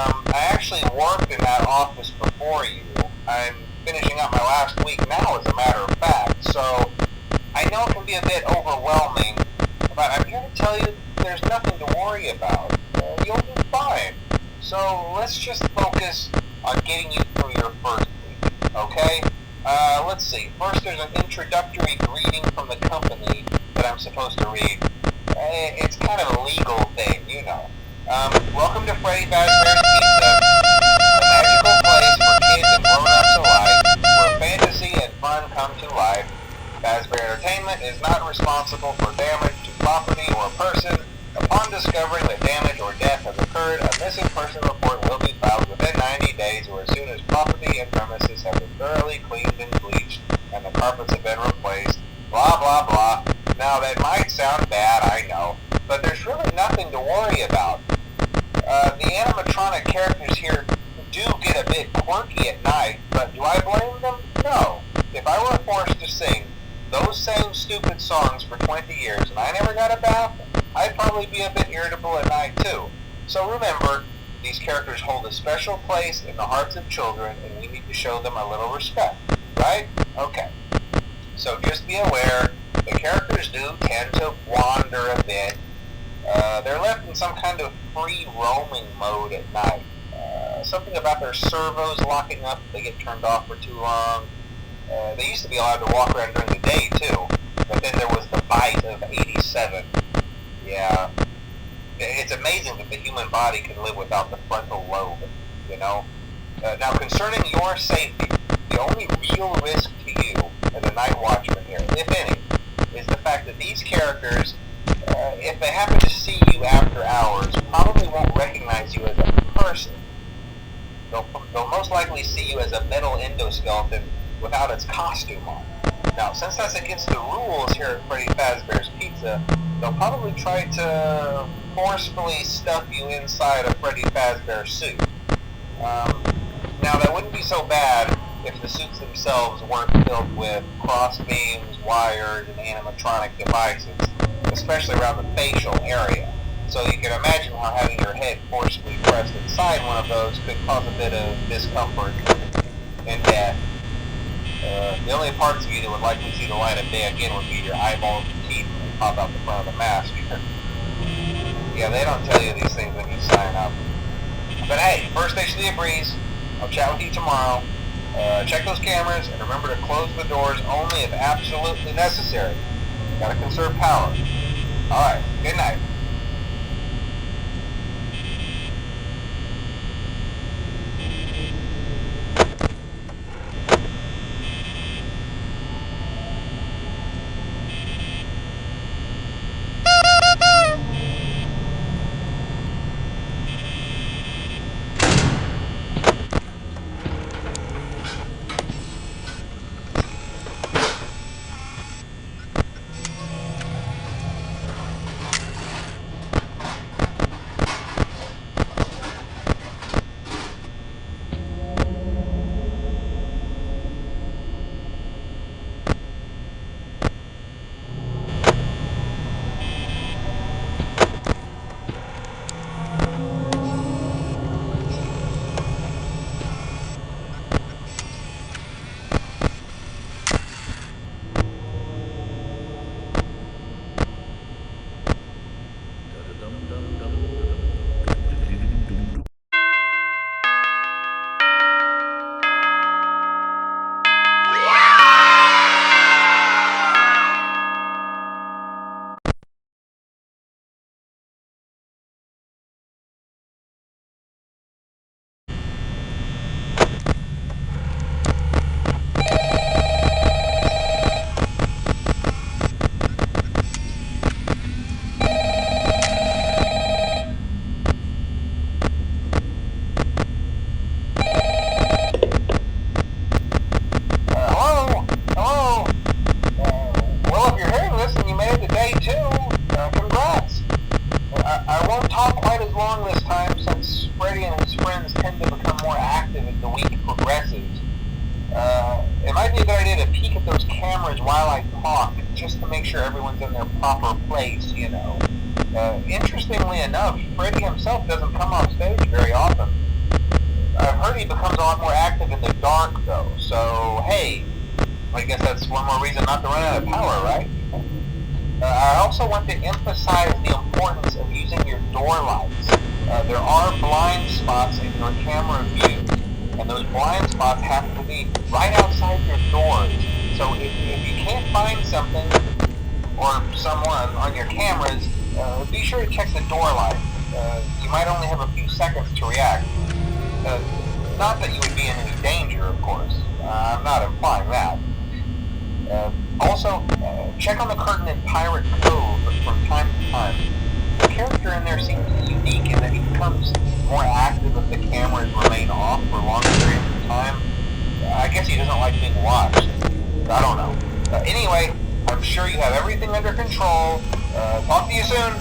I actually worked in that office before you. I'm finishing up my last week now, as a matter of fact, so I know it can be a bit overwhelming, but I'm here to tell you there's nothing to worry about. You'll do fine. So let's just focus on getting you through your first week, okay? Let's see. First, there's an introductory greeting from the company that I'm supposed to read. It's kind of a legal thing, you know. Welcome to Freddy Fazbear's Pizza, a magical place for kids and grown-ups alike, where fantasy and fun come to life. Fazbear Entertainment is not responsible for damage to property or person. Upon discovering that damage or death has occurred, a missing person report will be filed within 90 days or as soon as property and premises have been thoroughly cleaned and bleached and the carpets have been replaced. Blah, blah, blah. Now, that might sound bad, I know, but there's really nothing to worry about. The animatronic characters here do get a bit quirky at night, but do I blame them? No. If I were forced to sing those same stupid songs for 20 years and I never got a bath, I'd probably be a bit irritable at night too. So remember, these characters hold a special place in the hearts of children and we need to show them a little respect, right? Okay. So just be aware, the characters do tend to wander a bit. They're left in some kind of free roaming mode at night. Something about their servos locking up if they get turned off for too long. They used to be allowed to walk around during the day too, but then there was the bite of 87. Yeah, it's amazing that the human body can live without the frontal lobe, you know? Now, concerning your safety, the only real risk to you as a night watchman here, if any, is the fact that these characters, if they happen to see you after hours, probably won't recognize you as a person. They'll most likely see you as a metal endoskeleton without its costume on. Now, since that's against the rules here at Freddy Fazbear's Pizza, they'll probably try to forcefully stuff you inside a Freddy Fazbear suit. Now, that wouldn't be so bad if the suits themselves weren't filled with cross beams, wires, and animatronic devices, especially around the facial area. So you can imagine how having your head forcefully pressed inside one of those could cause a bit of discomfort and death. The only parts of you that would likely see the light of day again would be your eyeballs and teeth when they pop out the front of the mask. Yeah, they don't tell you these things when you sign up. But hey, first station of the breeze. I'll chat with you tomorrow. Check those cameras and remember to close the doors only if absolutely necessary. Gotta conserve power. Alright, good night. while I talk, just to make sure everyone's in their proper place, Interestingly enough, Freddy himself doesn't come off stage very often. Harvey becomes a lot more active in the dark, though. So, hey, I guess that's one more reason not to run out of power, right? I also want to emphasize the importance of using your door lights. There are blind spots in your camera view, and those blind spots have to be right outside your doors. So if you can't find something or someone on your cameras, be sure to check the door light. You might only have a few seconds to react. Not that you would be in any danger, of course. I'm not implying that. Also, check on the curtain in Pirate Cove from time to time. The character in there seems unique in that he becomes more active if the cameras remain off for longer periods of time. I guess he doesn't like being watched. I don't know. Anyway, I'm sure you have everything under control. Talk to you soon.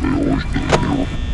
They always get a deal.